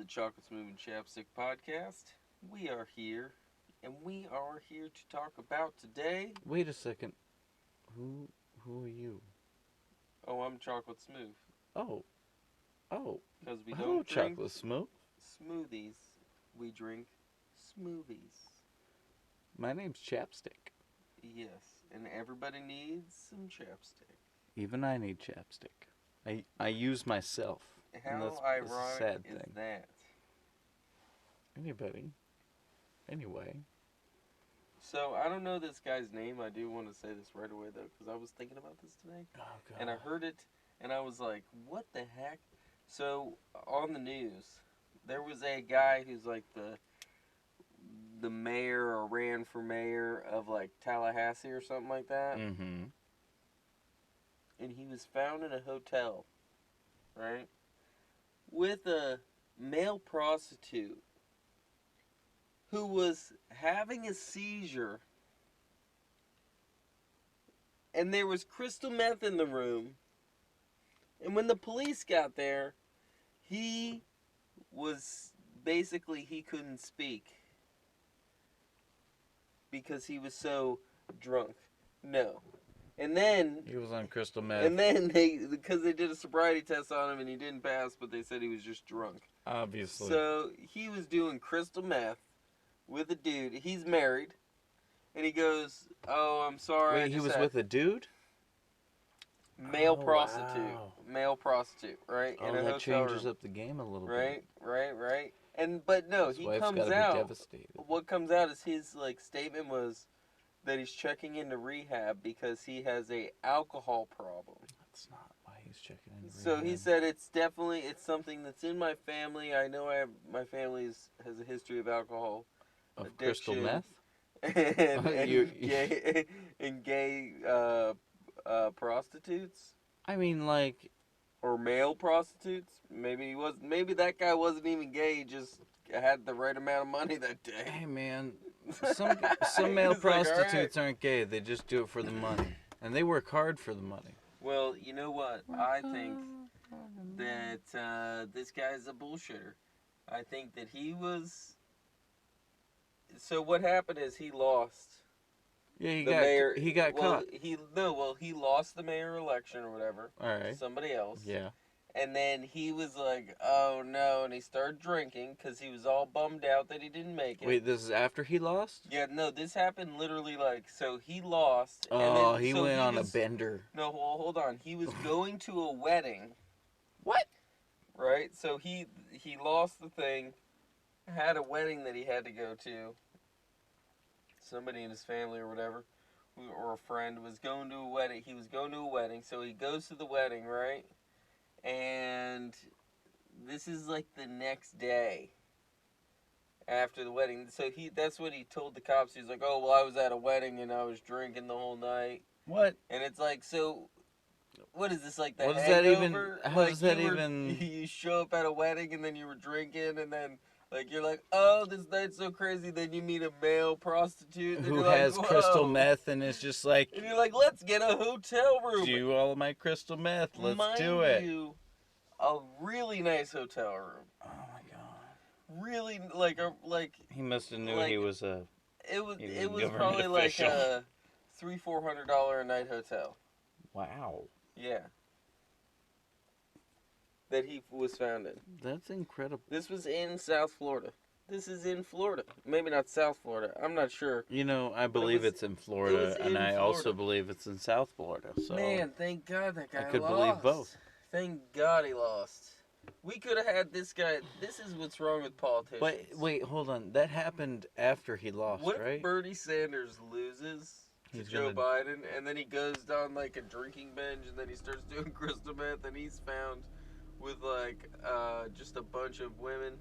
the Chocolate Smoov and Chappsticc podcast. We are here, and we are here to talk about today. Wait a second. Who are you? Oh, I'm Chocolate Smoov. Oh. Oh. Because we Hello, don't drink Chocolate Smoov. smoothies, we drink smoothies. My name's Chappsticc. Yes, and everybody needs some chapstick. Even I need chapstick. I use myself. And How that's a ironic sad is thing. that? Anybody. Anyway. So, I don't know this guy's name. I do want to say this right away, though, because I was thinking about this today. Oh, God. And I heard it, and I was like, what the heck? So, on the news, there was a guy who's like the mayor or ran for mayor of like Tallahassee or something like that. Mm-hmm. And he was found in a hotel, right? With a male prostitute who was having a seizure. And there was crystal meth in the room. And when the police got there, he was basically, he couldn't speak. Because he was so drunk. No. And then... He was on crystal meth. And then because they did a sobriety test on him and he didn't pass, but they said he was just drunk. Obviously. So he was doing crystal meth with a dude. He's married. And he goes, oh, I'm sorry. Wait, he was with a dude? Male Oh, prostitute. wow. Male prostitute, right? Oh, in a that hotel changes room. up the game a little Right, bit. right. But no, His he wife's comes gotta out. be devastated. What comes out is his statement was that he's checking into rehab because he has a alcohol problem. That's not why he's checking into So rehab. he said it's something that's in my family. I know my family has a history of alcohol Of addiction crystal meth? and gay prostitutes. I mean, like... Or male prostitutes. Maybe that guy wasn't even gay. He just had the right amount of money that day. Hey, man, some male prostitutes aren't gay. They just do it for the money. And they work hard for the money. Well, you know what? I think that this guy's a bullshitter. I think that he was... So what happened is he lost. Yeah, he got caught. He lost the mayor election or whatever. All right. Somebody else. Yeah. And then he was like, oh no, and he started drinking because he was all bummed out that he didn't make it. Wait, this is after he lost? Yeah, no, this happened literally so he lost. Oh, and then, he went on a bender. No, well, hold on. He was going to a wedding. What? Right? So he lost the thing, had a wedding that he had to go to. Somebody in his family or whatever, or a friend was going to a wedding. He was going to a wedding, so he goes to the wedding, right? And this is like the next day after the wedding. So that's what he told the cops. He's like, oh, well, I was at a wedding and I was drinking the whole night. What? And it's like, so what is this, like the What does hangover? that even, how does that even... You show up at a wedding and then you were drinking and then... Like, you're like, oh, this night's so crazy. Then you meet a male prostitute. Who has like, crystal meth and is just like... And you're like, let's get a hotel room. Do all of my crystal meth. Let's do it. it. Mind you, a really nice hotel room. Oh, my God. Really, He must have knew like, he was a... It was probably official. like a $300-400 a night hotel. Wow. Yeah. That he was found in. That's incredible. This was in South Florida. This is in Florida. Maybe not South Florida. I'm not sure. You know, I believe it's in Florida, and I also believe it's in South Florida. So man, thank God that guy lost. I could believe both. Thank God he lost. We could have had this guy. This is what's wrong with politicians. But wait, hold on. That happened after he lost, what right? If Bernie Sanders loses to Joe Biden, and then he goes down like a drinking binge, and then he starts doing crystal meth, and he's found with like just a bunch of women,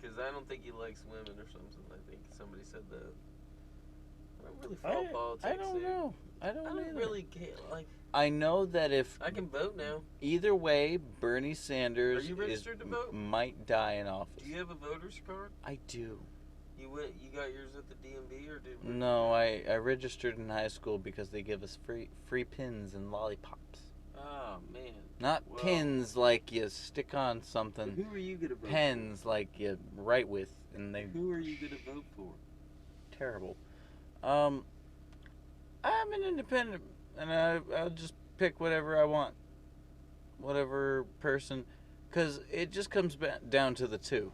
because I don't think he likes women or something. I think somebody said that. I don't really follow politics. I don't know. I don't really care. Like, I know that if I can vote now. Either way, Bernie Sanders Are you registered to vote? Might die in office. Do you have a voter's card? I do. You got yours at the DMV or did? No, I registered in high school because they give us free pins and lollipops. Oh man. Not Well, pins like you stick on something. Who are you gonna vote Pens like you write with, and they. for? Who are you gonna vote for? Terrible. I'm an independent, and I'll just pick whatever I want, whatever person, because it just comes back down to the two.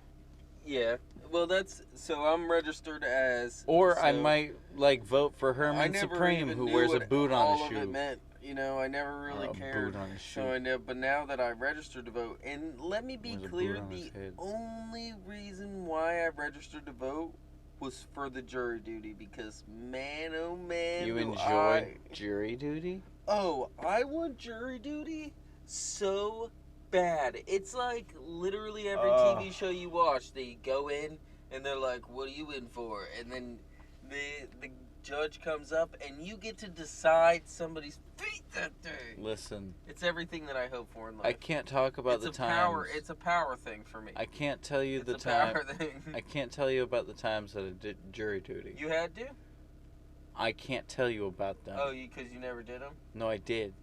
Yeah. Well, that's so. I'm registered as. Or I so might like vote for I Herman never Supreme, even who knew wears a what boot on all his of it shoe. meant. You know, I never really Or a cared. boot on his So shoe. I know, but now that I registered to vote, and let me be Wears a clear, boot on his the head. only reason why I registered to vote was for the jury duty because man, oh man, You do enjoy jury duty? Oh, I want jury duty so bad. It's like literally every TV show you watch, they go in and they're like, "What are you in for?" And then the judge comes up and you get to decide somebody's fate that day. Listen, It's everything that I hope for in life. I can't talk about the times. It's a power thing for me. I can't tell you It's the a time. power thing. I can't tell you about the times that I did jury duty. You had to? I can't tell you about them. Oh, because you never did them? No, I did.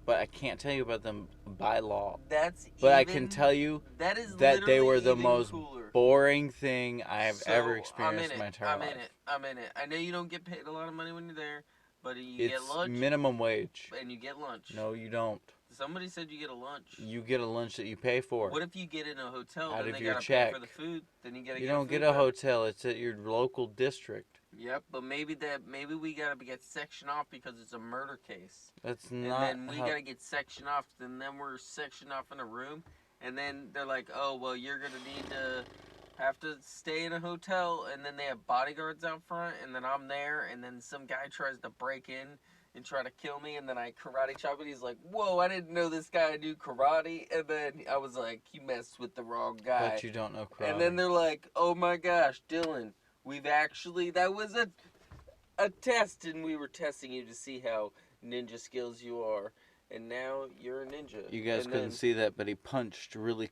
But I can't tell you about them by law. That's But even, I can tell you that is that they were the even most cooler. boring thing I have ever I'm in experienced it. in my entire life. I'm in it. I know you don't get paid a lot of money when you're there, but you get It's lunch. minimum wage. And you get lunch. No, you don't. Somebody said you get a lunch. You get a lunch that you pay for. What if you get in a hotel Out and of they your gotta check. pay for the food? Then you gotta You get don't food get a back. hotel. It's at your local district. Yep, but maybe we gotta get sectioned off because it's a murder case. That's And not. then we gotta get sectioned off, and then we're sectioned off in a room, and then they're like, "Oh, well, you're gonna need to have to stay in a hotel," and then they have bodyguards out front, and then I'm there, and then some guy tries to break in and try to kill me, and then I karate chop it. He's like, "Whoa, I didn't know this guy knew karate," and then I was like, "You messed with the wrong guy." But you don't know karate. And then they're like, "Oh my gosh, Dylan, that was a test, and we were testing you to see how ninja skills you are, and now you're a ninja." You guys and couldn't see that, but he punched really,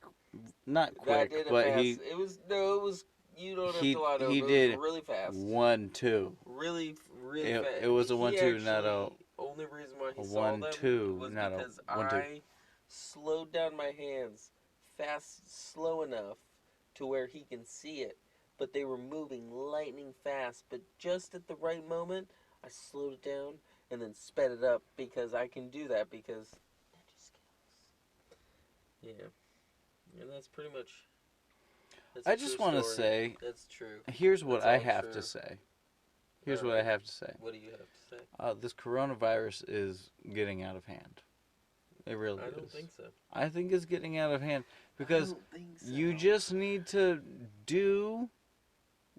not that quick, did it but fast. he It was. You don't have he to lie to he him. It did was really fast. 1-2. Really It- fast. it was a 1-2, He not a- actually- Only reason why he a saw them 1-2, was not a because 1-2. I slowed down my hands slow enough to where he can see it. But they were moving lightning fast. But just at the right moment, I slowed it down and then sped it up because I can do that because ninja skills. Yeah, and that's pretty much. That's I just want to say, that's true. here's what That's I all have true. to say. Here's what I have to say. What do you have to say? This coronavirus is getting out of hand. It really is. I don't think so. I think it's getting out of hand because I don't think so. you just need to do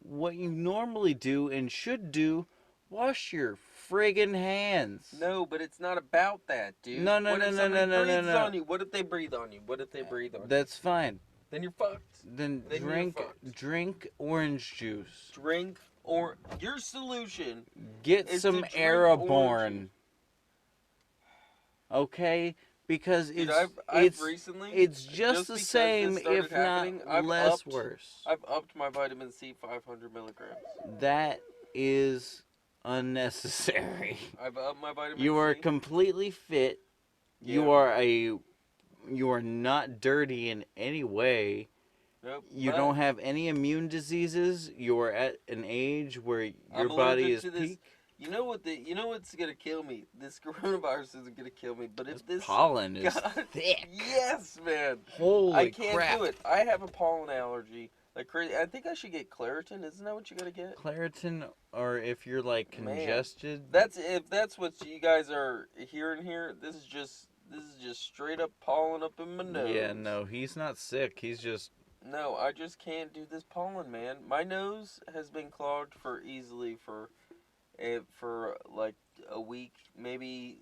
what you normally do and should do. Wash your friggin' hands. No, but it's not about that, dude. No. What if somebody breathes on you? What if they breathe on you? What if they breathe on you? That's fine. Then you're fucked. Then Then you're fucked. drink orange juice. Drink or your solution. Get is some to drink Airborne. orange Okay? Because Dude, it's I've recently. it's just the because same, this started if happening, not less worse. I've upped my vitamin C 500 milligrams. That is unnecessary. I've upped my vitamin C. You are completely fit. Yeah. You are not dirty in any way. Nope. You but don't have any immune diseases. You are at an age where your I'm body allergic is to this. peak. You know what's gonna kill me? This coronavirus isn't gonna kill me, but if this pollen is God, thick. Yes, man. Holy I can't crap. do it. I have a pollen allergy. Like crazy. I think I should get Claritin. Isn't that what you gotta get? Claritin, or if you're like Man. congested. If that's what you guys are hearing here. This is just straight up pollen up in my nose. Yeah, no, he's not sick. He's just. No, I just can't do this pollen, man. My nose has been clogged for like a week, maybe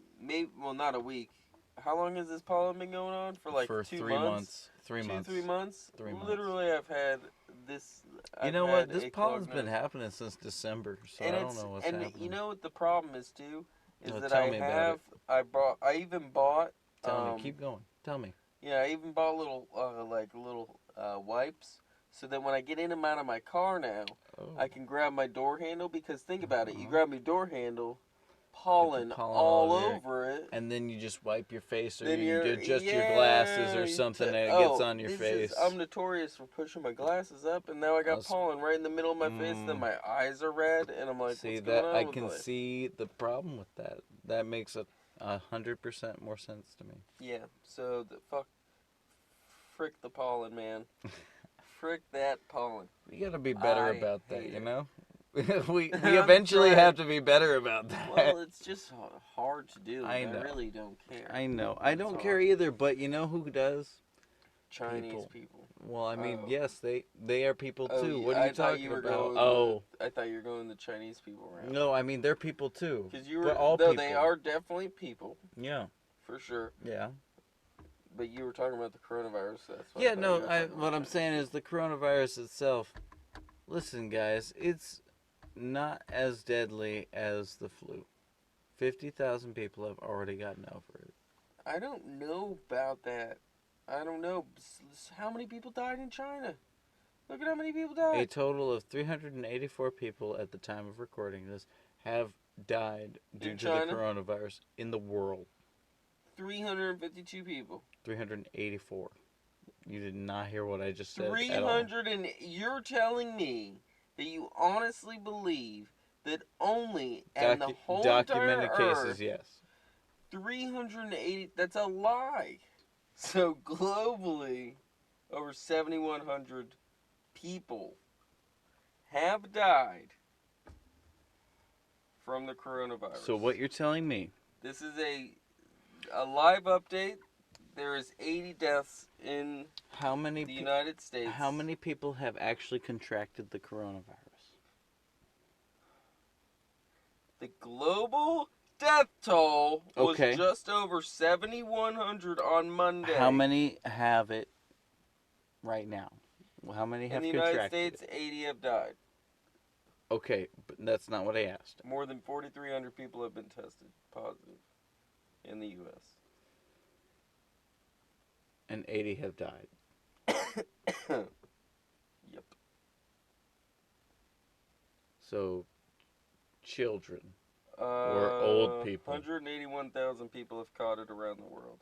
well, not a week. How long has this pollen been going on? For like for 2 3 months. 3 months. 3 months. 3 months. Literally, I've had this. You know what? This pollen's been happening since December, so I don't know what's happening. And you know what the problem is too, is No, that tell me about it. I even bought. Tell me. Keep going. Tell me. Yeah, I even bought little wipes, so that when I get in and out of my car now, Oh. I can grab my door handle. Because think about it, you grab your door handle, pollen all over over it. and then you just wipe your face, or Then you you're adjust your yeah, glasses or something, and it gets on your face. I'm notorious for pushing my glasses up, and now I got pollen right in the middle of my face. Then my eyes are red, and I'm like, see what's that going on I with can life? see the problem with that. That makes 100% more sense to me. Yeah. So frick the pollen, man. Frick that pollen. We gotta be better I about that, hate you it. know? we I'm eventually trying. have to be better about that. Well, it's just hard to do. I And know. I really don't care. I know. I It's don't hard. care either, but you know who does? Chinese people. Well, I mean, Oh. yes, they are people Oh, too. What are you talking about? I thought you were going the Chinese people route. No, I mean they're people too. Because you were, but all though people. they are definitely people, Yeah. for sure. Yeah. But you were talking about the coronavirus. That's what Yeah. I thought you No. were talking What about I'm saying is the coronavirus itself. Listen, guys, it's not as deadly as the flu. 50,000 people have already gotten over it. I don't know about that. I don't know. How many people died in China? Look at how many people died. A total of 384 people at the time of recording this have died due to the coronavirus in the world. 352 people. 384. You did not hear what I just said 300 and you're telling me that you honestly believe that only and the whole documented entire cases, Earth, yes. 380, that's a lie. So globally, over 7,100 people have died from the coronavirus. So what you're telling me? This is a live update. There is 80 deaths in the United States. How many people have actually contracted the coronavirus? The global death toll was just over 7,100 on Monday. How many have it right now? How many have contracted? In the United States, 80 have died. Okay, but that's not what I asked. More than 4,300 people have been tested positive in the U.S. And 80 have died. Yep. So, children or old people. 181,000 people have caught it around the world.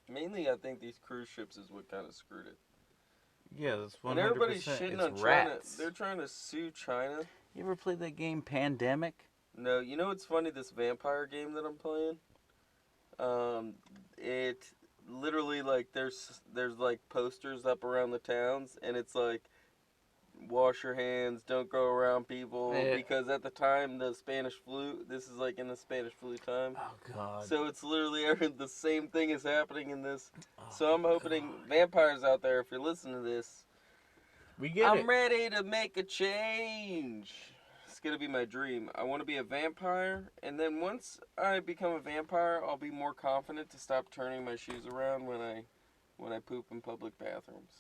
Mainly, I think these cruise ships is what kind of screwed it. Yeah, that's 100%. And everybody's shitting on China. They're trying to sue China. You ever played that game Pandemic? No. You know what's funny? This vampire game that I'm playing. It literally like there's like posters up around the towns, and it's like, wash your hands, don't go around people, because at the time the Spanish flu. This is like in the Spanish flu time. Oh God. So it's literally the same thing is happening in this. So I'm hoping vampires out there, if you're listening to this, I'm ready to make a change. It's gonna be my dream. I want to be a vampire, and then once I become a vampire, I'll be more confident to stop turning my shoes around when I poop in public bathrooms.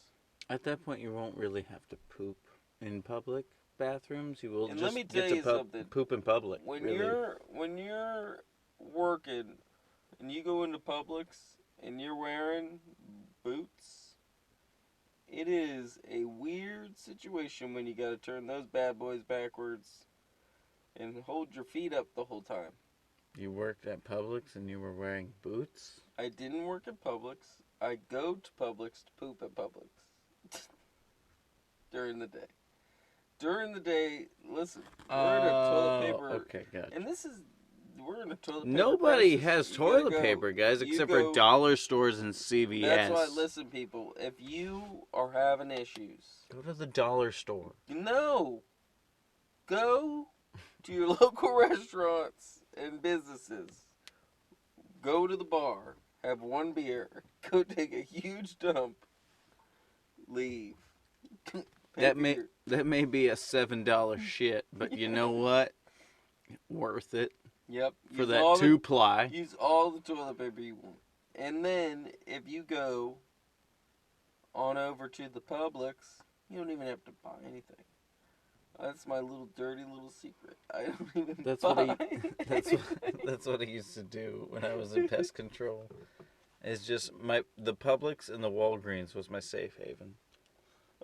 At that point, you won't really have to poop in public bathrooms. You will and just let me tell get you to poop in public. When you're working and you go into Publix and you're wearing boots, it is a weird situation when you got to turn those bad boys backwards and hold your feet up the whole time. You worked at Publix and you were wearing boots? I didn't work at Publix. I go to Publix to poop at Publix. During the day. During the day, listen, we're in a toilet paper. Okay, gotcha. And we're in a toilet paper. Nobody has toilet paper, guys, except for dollar stores and CVS. That's why, listen, people, if you are having issues, go to the dollar store. No. Go to your local restaurants and businesses. Go to the bar. Have one beer. Go take a huge dump. Leave. That may be a $7 shit, but you know what? Worth it. Yep. For that 2-ply. Use all the toilet paper you want. And then, if you go on over to the Publix, you don't even have to buy anything. That's my little dirty little secret. I don't even buy anything. That's what I used to do when I was in pest control. It's just the Publix and the Walgreens was my safe haven.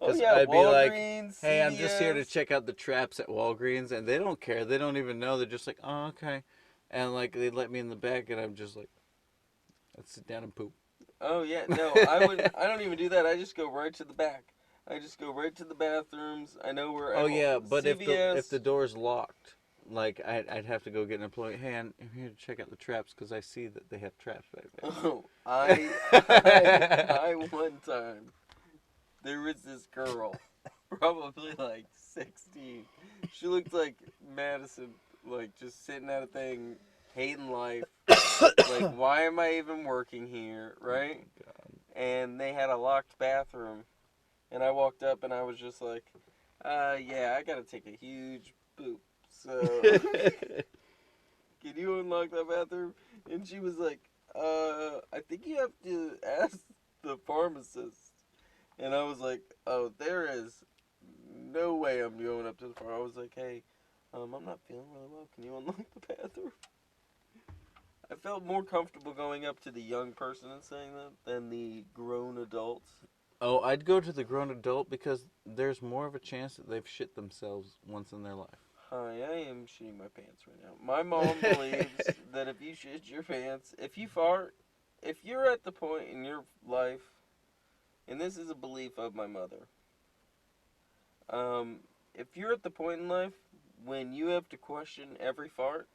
Oh Because yeah, I'd be like, Walgreens, hey, I'm just here to CVS. check out the traps at Walgreens, and they don't care. They don't even know. They're just like, oh, okay. And like they let me in the back, and I'm just like, let's sit down and poop. Oh yeah, no, I wouldn't. I don't even do that. I just go right to the back. I just go right to the bathrooms. I know where Oh every yeah, but if the CVS. door's locked, like I'd have to go get an employee. Hey, I'm here to check out the traps because I see that they have traps back Oh, there. I one time there was this girl, probably like 16. She looked like Madison, like just sitting at a thing, hating life. Like, why am I even working here, right? And they had a locked bathroom, and I walked up and I was just like, yeah, I gotta take a huge poop. So, can you unlock that bathroom? And she was like, I think you have to ask the pharmacist. And I was like, oh, there is no way I'm going up to the pharmacist. I was like, hey, I'm not feeling really well. Can you unlock the bathroom? I felt more comfortable going up to the young person and saying that than the grown adults. Oh, I'd go to the grown adult because there's more of a chance that they've shit themselves once in their life. Hi, I am shitting my pants right now. My mom believes that if you shit your pants, if you fart, if you're at the point in your life, and this is a belief of my mother, if you're at the point in life when you have to question every fart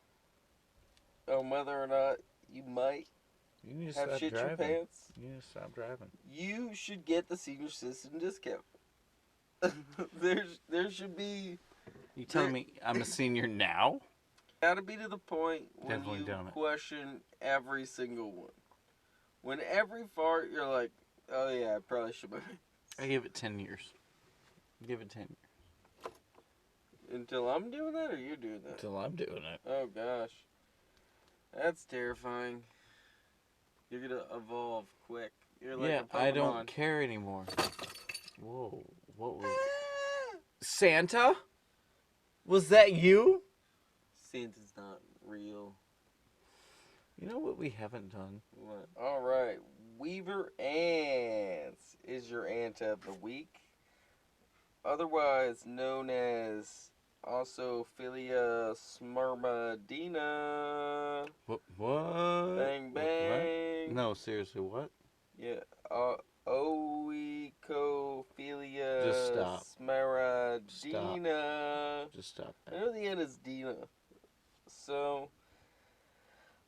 on whether or not you might You need to have stop shit your driving. pants, You need to stop driving. you should get the senior citizen discount. there should be You telling there me I'm a senior now? gotta be to the point when Definitely you don't. question every single one. When every fart you're like, oh yeah, I probably should have. I give it 10 years. Give it 10 years. Until I'm doing that or you're doing that? Until I'm doing it. Oh gosh. That's terrifying. You're gonna evolve quick. You're like Yeah, a I Pokemon. don't care anymore. Whoa, what was Santa? Was that you? Santa's not real. You know what we haven't done? What? Alright. Weaver ants is your ant of the week. Otherwise known as Ossophilia smarmadina. What? Bang What? bang. No, seriously, what? Yeah. Just Oecophilia stop. Stop. smaradina. Just stop I that. know the end is Dina. So,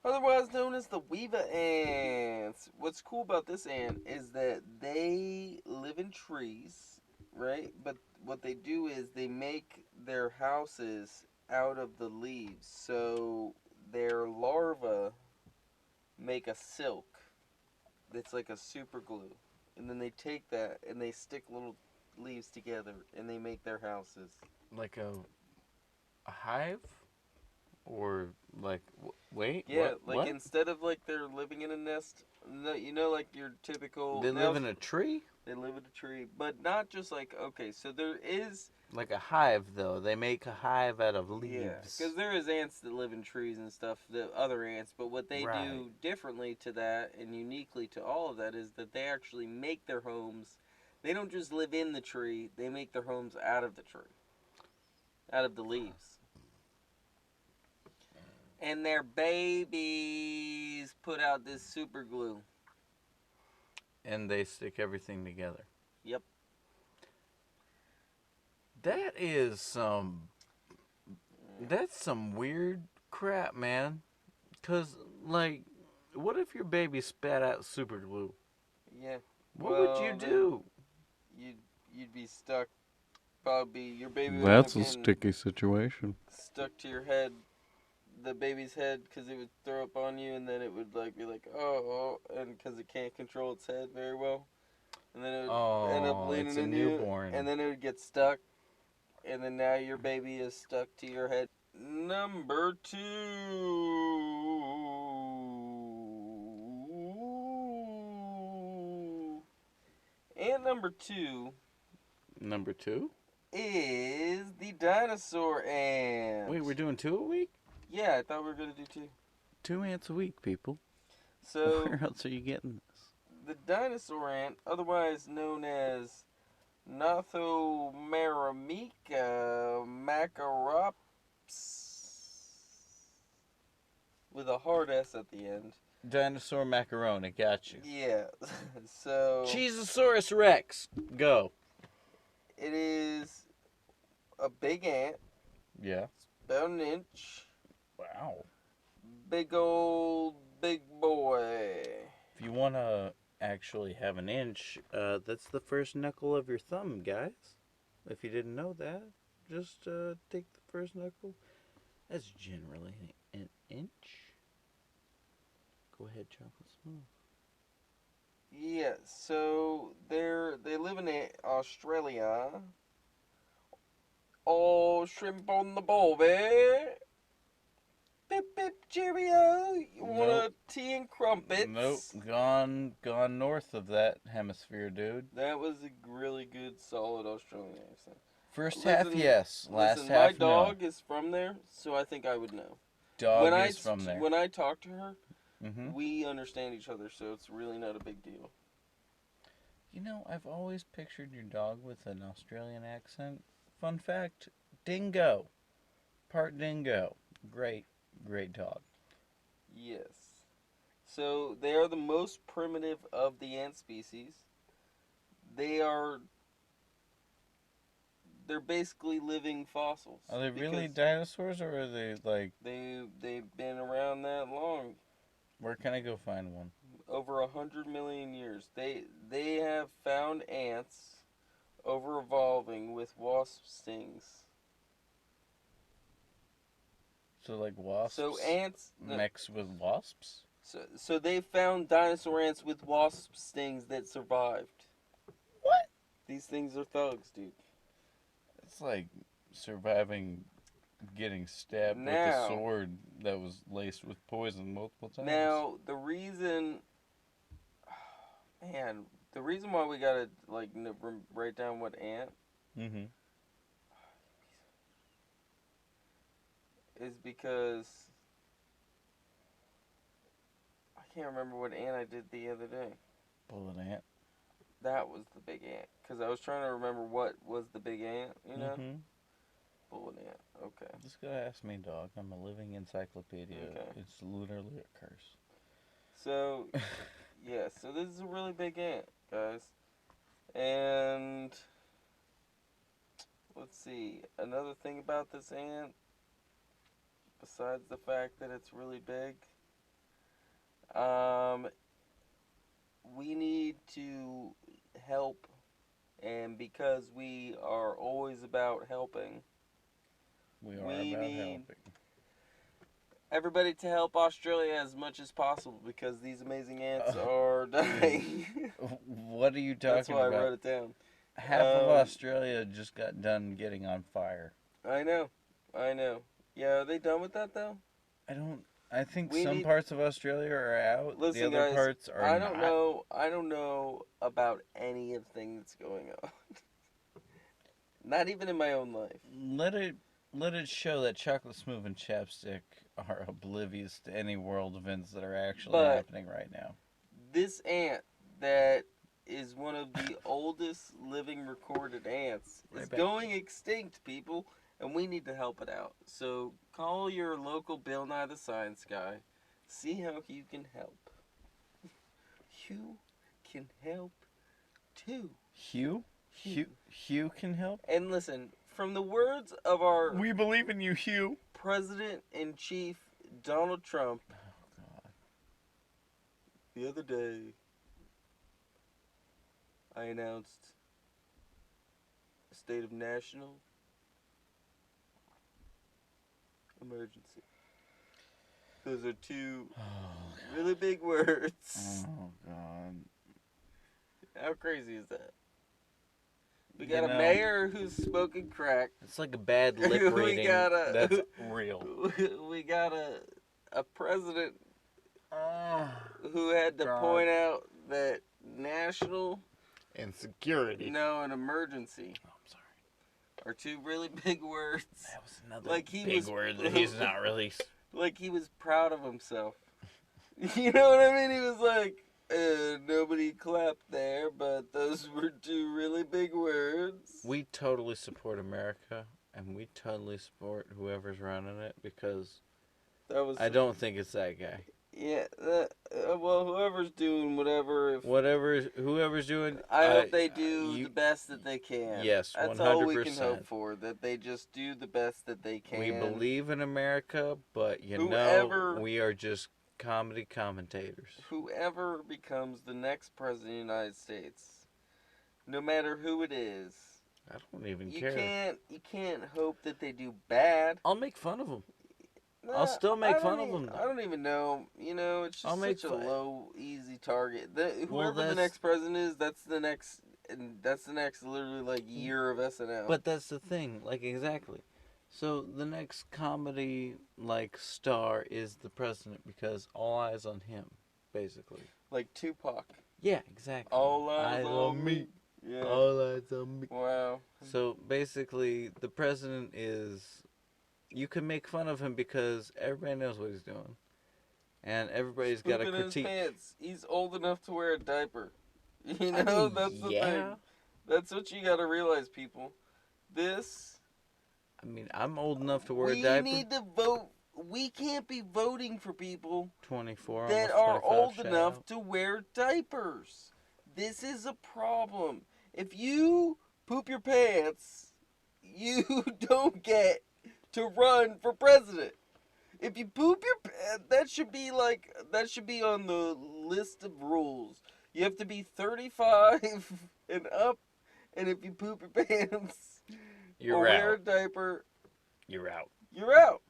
otherwise known as the weaver ants. What's cool about this ant is that they live in trees, right? But what they do is they make their houses out of the leaves. So their larvae make a silk that's like a super glue. And then they take that and they stick little leaves together and they make their houses. Like a hive? Or like wait, Yeah, what? like What? instead of like they're living in a nest, you know, like your typical. They Now live in a tree? they live in a tree, but not just like okay. So there is Like a hive though. They make a hive out of yeah, leaves. because there is ants that live in trees and stuff. The other ants, but what they Right. do differently to that and uniquely to all of that is that they actually make their homes. They don't just live in the tree; they make their homes out of the tree, out of the leaves. And their babies put out this super glue. And they stick everything together. Yep. That is that's some weird crap, man. Cause like, what if your baby spat out super glue? Yeah. What would you Well, then do? you'd be stuck. Probably your baby would end up That's a getting sticky situation. stuck to your head, the baby's head, because it would throw up on you, and then it would like be like oh, and because it can't control its head very well, and then it would end up Oh, leaning it's a into you, newborn. and then it would get stuck, and then now your baby is stuck to your head. Number 2. And number 2 Number 2? is the dinosaur ant. Wait, we're doing 2 a week? Yeah, I thought we were going to do 2. 2 ants a week, people. So, Where else are you getting this? the dinosaur ant, otherwise known as Nathomaramika Macarops with a hard S at the end. Dinosaur macaroni, got you. Yeah, so Cheezosaurus Rex, go. it is a big ant, Yeah. about an inch, Wow. big old big boy. If you want to actually have an inch, that's the first knuckle of your thumb, guys. If you didn't know that, just take the first knuckle. That's generally an inch. Go ahead, Chocolate Smoov. Yeah, so they live in Australia. Oh, shrimp on the barbie. Pip pip cheerio. You want Nope. a tea and crumpets? Nope. Gone north of that hemisphere, dude. That was a really good, solid Australian accent. First half, yes. Last Listen, my half, no. dog is from there, so I think I would know. Dog is from there. When I talk to her, Mm-hmm. we understand each other, so it's really not a big deal. You know, I've always pictured your dog with an Australian accent. Fun fact, dingo. Part dingo. Great dog. Yes. So they are the most primitive of the ant species. They're basically living fossils. Are they really dinosaurs, or are they like... They've been around that long. Where can I go find one? Over 100 million years. They have found ants over evolving with wasp stings. So like wasps So ants mix with wasps? So they found dinosaur ants with wasp stings that survived. What? These things are thugs, dude. It's like surviving getting stabbed with a sword that was laced with poison multiple times. Now, the reason why we gotta like write down what ant is because I can't remember what ant I did the other day. Bullet ant. That was the big ant, because I was trying to remember what was the big ant, you know? Bullet ant, okay. Just go ask me, dog. I'm a living encyclopedia. Okay. It's literally a curse. So, yeah, so this is a really big ant, guys. And, let's see, another thing about this ant, besides the fact that it's really big, we need to help, and because we are always about helping, we need everybody to help Australia as much as possible, because these amazing ants are dying. What are you talking about? That's why I wrote it down. Half of Australia just got done getting on fire. I know. Yeah, are they done with that, though? I think some parts of Australia are out. Listen, the other guys, parts are I don't know about anything that's going on. Not even in my own life. Let it show that Chocolate Smoov and Chappsticc are oblivious to any world events that are actually happening right now. This ant that is one of the oldest living recorded ants is going extinct, people, and we need to help it out. So call your local Bill Nye the Science Guy. See how you can help. You can help too. Hugh can help? And listen, from the words of our... We believe in you, Hugh. President-in-Chief Donald Trump. Oh, God. The other day, I announced a state of national emergency. Those are two really big words. Oh, God. How crazy is that? We got a mayor who's smoking crack. It's like a bad lip reading. That's real. We got a president who had to point out that national and security. No, an emergency. Oh, I'm sorry. Are two really big words. That was another big word that he's not really. Like he was proud of himself. You know what I mean? He was like, Nobody clapped there, but those were two really big words. We totally support America, and we totally support whoever's running it because That was I don't think it's that guy. yeah. Well, whoever's doing whatever, if Whoever's doing, I hope they do the you best that they can. yes, That's all we can 100%. hope for. That they just do the best that they can. We believe in America, but Whoever we are just comedy commentators. whoever becomes the next president of the United States, no matter who it is, I don't even care. you can't hope that they do bad. I'll make fun of them. Nah, I'll still make I fun don't of them. I don't even know. You know, it's I'll just make such a fun. low, easy target. Well, Whoever the next president is, that's the next, and that's the next literally like year of SNL. But that's the thing, like exactly. So the next comedy like star is the president because all eyes on him, basically. Like Tupac. Yeah, exactly. All eyes on me. Yeah. All eyes on me. Wow. So basically, the president is. You can make fun of him because everybody knows what he's doing, and everybody's got a Pooping in his critique. pants. He's old enough to wear a diaper. You know, I mean, that's the yeah. thing. That's what you got to realize, people. This. I mean, I'm old enough to wear a We diaper. need to vote. We can't be voting for people 24, that almost 25. are old shout enough out. to wear diapers. This is a problem. If you poop your pants, you don't get to run for president. If you poop your pants, that should be on the list of rules. You have to be 35 and up, and if you poop your pants You're or wear a out. diaper, You're out. you're out.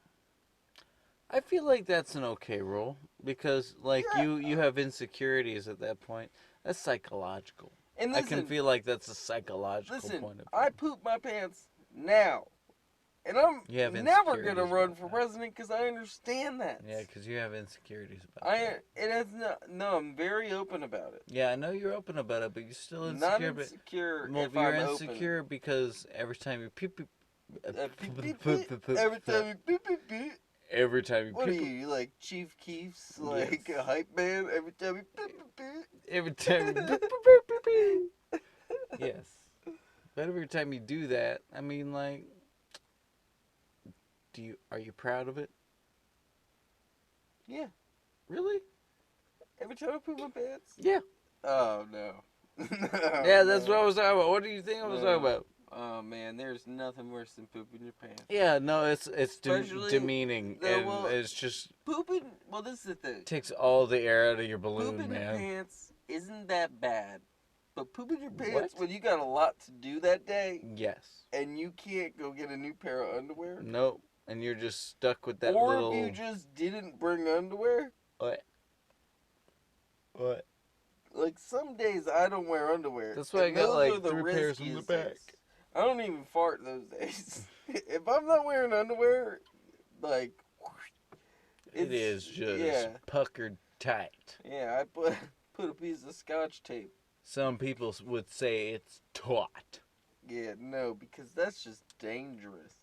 I feel like that's an okay rule because, like, Yeah. you have insecurities at that point. That's psychological. And I listen, can feel like that's a psychological point of view. I poop my pants now. And I'm You have never going to insecurities run about for that. president because I understand that. Yeah, because you have insecurities about that. It has no, I'm very open about it. Yeah, I know you're open about it, but you're still Not insecure. insecure Well, if you're I'm insecure because every time you poop, open. Every time you poop. every time you What are poop, you, like Chief Keef's, like a hype man? Every time you poop. every time you yes, but every time you do that, I mean, like, are you proud of it? Yeah. Really? Every time I poop my pants? Yeah. Oh, no. Yeah, that's what I was talking about. What do you think I was talking about? Oh man, there's nothing worse than pooping your pants. Yeah, no, it's Especially- demeaning, no, and well, it's just Pooping, well, this is the thing. takes all the air out of your balloon, Pooping your man. pants isn't that bad. But pooping your pants What? when you got a lot to do that day Yes. and you can't go get a new pair of underwear. Nope. And you're just stuck with that or little. if you just didn't bring underwear. What? What? Like some days I don't wear underwear. That's why I and got those like are the 3 pairs in the riskiest back. days. I don't even fart those days. If I'm not wearing underwear, like It is just yeah. puckered tight. Yeah, I put a piece of scotch tape. Some people would say it's taut. Yeah, no, because that's just dangerous.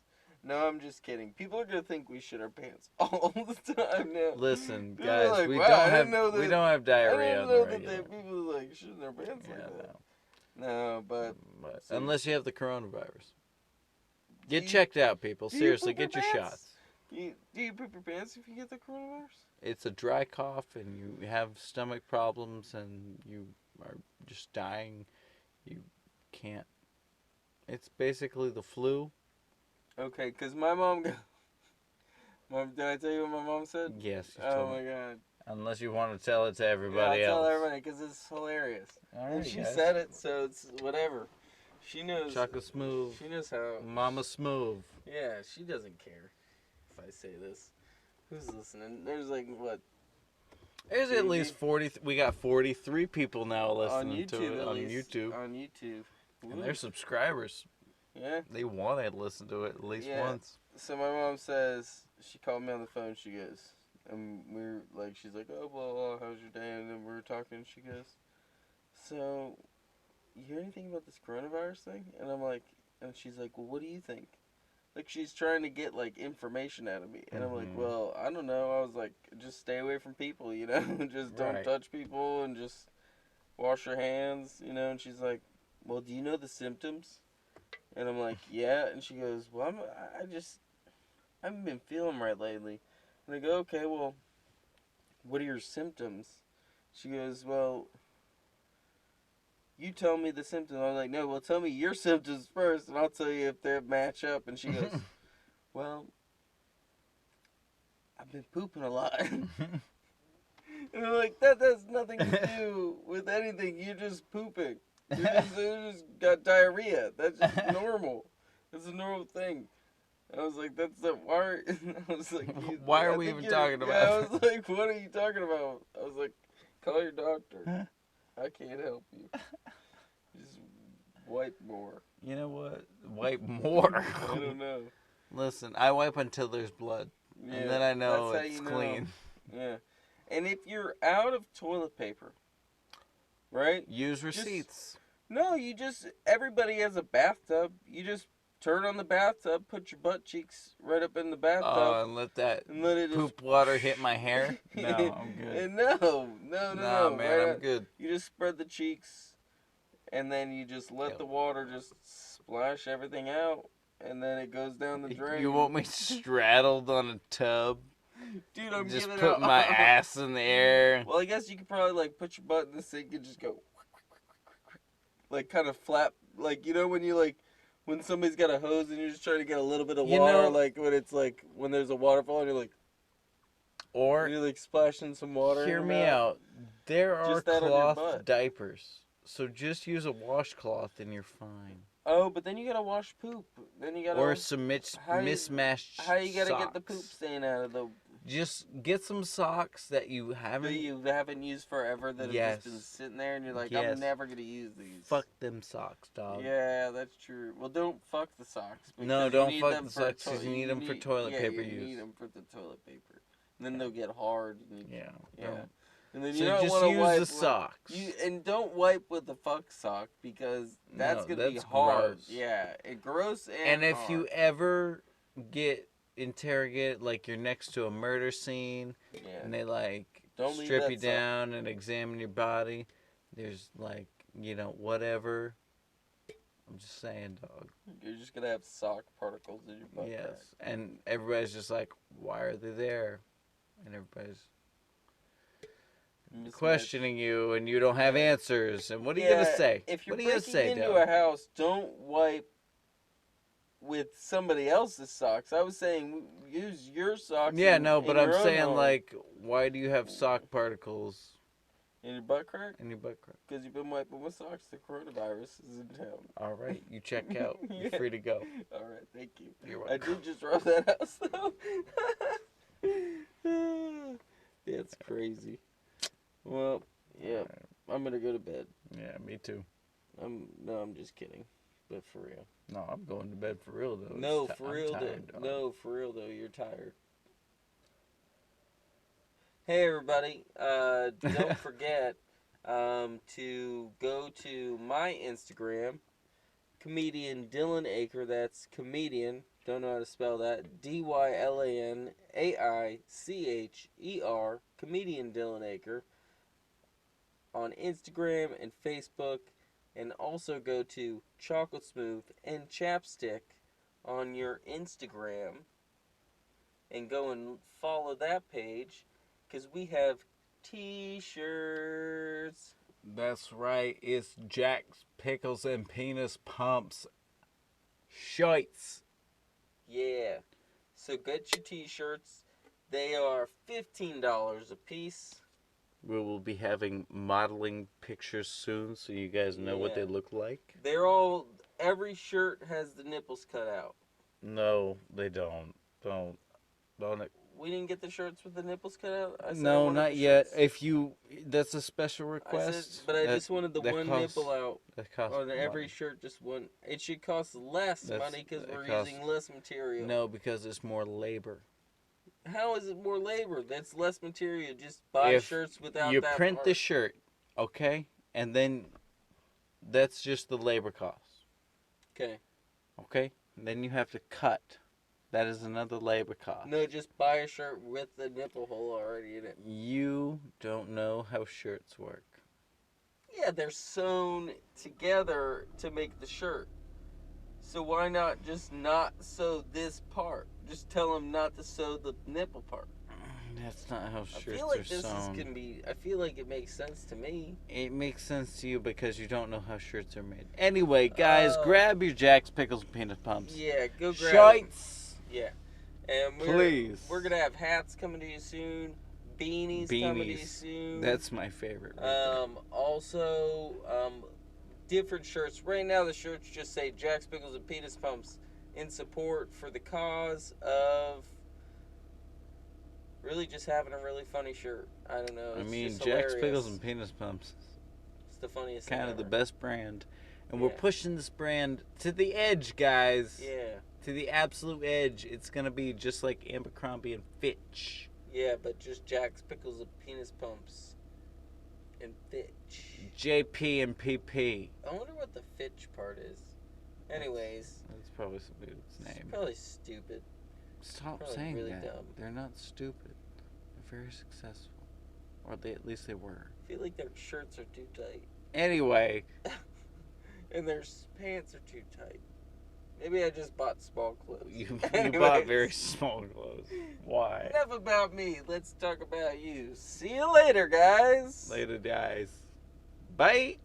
No, I'm just kidding. People are gonna think we shit our pants all the time now. Listen, People are guys, like, we "Wow, I didn't know we that- don't have I diarrhea didn't on know the that regular. people like shitting their pants Yeah, like that. no. No, but so- Unless you have the coronavirus. Do Get you- checked out, people. do you Seriously, poop your get your pants? shots. do you poop your pants if you get the coronavirus? It's a dry cough and you have stomach problems and you are just dying. You can't. It's basically the flu. Okay, because my mom. Mom, did I tell you what my mom said? Yes, you Oh told my me. god. Unless you want to tell it to Yeah, everybody I'll else. tell everybody because it's hilarious. All And right, she guys. said it, so it's whatever. She knows. Chocolate Smoov. She knows how. Mama Smoov. Yeah, she doesn't care if I say this. Who's listening? There's like what There's at Maybe. least 40. We got 43 people now on listening YouTube to it at on least. YouTube. On YouTube. And Woo. they're subscribers. Yeah. They want to listen to it at least Yeah. once. So my mom says she called me on the phone. She goes, and we're like, she's like, oh, blah, blah, how's your day? And then we were talking. And she goes, so you hear anything about this coronavirus thing? And I'm like, and she's like, well, what do you think? like she's trying to get like information out of me, and I'm like, Mhm. well, I don't know. I was like, just stay away from people, you know, just don't Right. touch people and just wash your hands, you know. And she's like, well, do you know the symptoms? And I'm like, yeah. And she goes, well, I haven't been feeling right lately. And I go, okay, well, what are your symptoms? She goes, well, you tell me the symptoms. I'm like, no, well, tell me your symptoms first, and I'll tell you if they match up. And she goes, well, I've been pooping a lot. And I'm like, that has nothing to do with anything. You're just pooping. You just got diarrhea. That's just normal. That's a normal thing. I was like, that's the why. I was like, Why are I we think even you're. talking Yeah, I about was like, what are you talking about? I was like, call your doctor. I can't help you. Just wipe more. You know what? Wipe more. I don't know. Listen, I wipe until there's blood, and Yeah, then I know that's how it's you know. clean. Yeah, and if you're out of toilet paper, right? Use Just receipts. no, you just everybody has a bathtub. You just turn on the bathtub, put your butt cheeks right up in the bathtub, And let that and let it just. poop water hit my hair. No, I'm good. And no. Nah, man, Right I'm out. good. You just spread the cheeks, and then you just let the Ew. water just splash everything out, and then it goes down the You drain. want me straddled on a tub? Dude, I'm Just giving putting out. my ass in the air. Well, I guess you could probably like put your butt in the sink and just go, like kind of flap, like you know when you like when somebody's got a hose and you're just trying to get a little bit of You water, know, like when it's like when there's a waterfall and or you're like splashing some water in hear your me mouth, out. There are just that on your cloth butt. diapers. So just use a washcloth and you're fine. Oh, but then you gotta wash poop. Then you Or gotta some how you mismatched how you gotta get the poop socks. stain out of the Just get some socks that you that haven't. you haven't used forever that have just been Yes. sitting there and you're like, I'm Yes. never gonna use these. Fuck them socks, dog. Yeah, that's true. Well, don't fuck the socks because No, you don't need fuck them the for socks because you need them for toilet paper use. need them for the toilet paper. And then they'll get hard. And Yeah. yeah. And then you So don't just want to use wipe the with socks. don't wipe with the fuck sock because that's No, gonna be that's hard. gross. Yeah, it gross And and if you hard. ever get interrogated, like you're next to a murder scene, Yeah. and they like Don't leave strip that you sock. down and examine your body, there's like, whatever. I'm just saying, dog. You're just gonna have sock particles in your butt crack. Yes. And everybody's just like, why are they there? And everybody's Mismatched. questioning you, and you don't have Yeah. answers. And what are you Yeah, gonna say? if you're What are you gonna breaking say, into dog? a house, don't wipe with somebody else's socks. I was saying use your socks Yeah, no, in but I'm your own saying, home. like, why do you have sock particles In your butt crack? in your butt crack? Because you've been wiping with socks. The coronavirus is in town. All right, you check out. You're Yeah. free to go. All right, thank you. You're I welcome. did just rub that house though. That's crazy. Well, yeah, I'm gonna go to bed. Yeah, me too. I'm just kidding, but for real. No, I'm going to bed for real though. No, for I'm real tired, though. dog. No, for real though. You're tired. Hey everybody! Don't forget to go to my Instagram, comedian Dylan Aker. That's comedian. Don't know how to spell that. DYLANAICHER. Comedian Dylan Aker on Instagram and Facebook, and also go to Chocolate Smoov and Chappsticc on your Instagram, and go and follow that page because we have T-shirts. That's right. It's Jack's Pickles and Penis Pumps Shites. Yeah. So get your T-shirts. They are $15 a piece. We will be having modeling pictures soon, so you guys know what Yeah. they look like. Every shirt has the nipples cut out. No, they don't. Don't. We didn't get the shirts with the nipples cut out. I said I No, wanted not the yet. shirts. If you, that's a special I request. said, but I just wanted the one costs, nipple out That costs on every money. shirt. Just one. It should cost less money because we're using less material. No, because it's more labor. How is it more labor? That's less material. Just buy If shirts without you that print part. the shirt, okay, and then that's just the labor cost. Okay. Okay, and then you have to cut That is another labor cost. No, just buy a shirt with the nipple hole already in it. You don't know how shirts work. Yeah, they're sewn together to make the shirt. So why not just not sew this part? Just tell them not to sew the nipple part. That's not how I shirts feel like are this sewn. is gonna be. I feel like it makes sense to me. It makes sense to you because you don't know how shirts are made. Anyway, guys, grab your Jacks, Pickles, and Peanut Pumps. Yeah, go grab Shites. them. Yeah, and we're gonna have hats coming to you soon. Beanies coming to you soon. That's my favorite. Right Also, different shirts. Right now, the shirts just say Jacks, Pickles, and Penis Pumps in support for the cause of really just having a really funny shirt. I don't know. It's just Jacks, hilarious. Pickles, and Penis Pumps. It's the funniest Kind thing of the ever. best brand. And Yeah. we're pushing this brand to the edge, guys. Yeah. To the absolute edge. It's going to be just like Abercrombie and Fitch. Yeah, but just Jacks, Pickles, and Penis Pumps and Fitch. JP and PP. I wonder what the Fitch part is. Anyways. That's probably somebody's name. It's probably stupid. Stop probably saying really that. dumb. They're not stupid. They're very successful. Or at least they were. I feel like their shirts are too tight. Anyway. And their pants are too tight. Maybe I just bought small clothes. You bought very small clothes. Why? Enough about me. Let's talk about you. See you later, guys. Later, guys. Bye.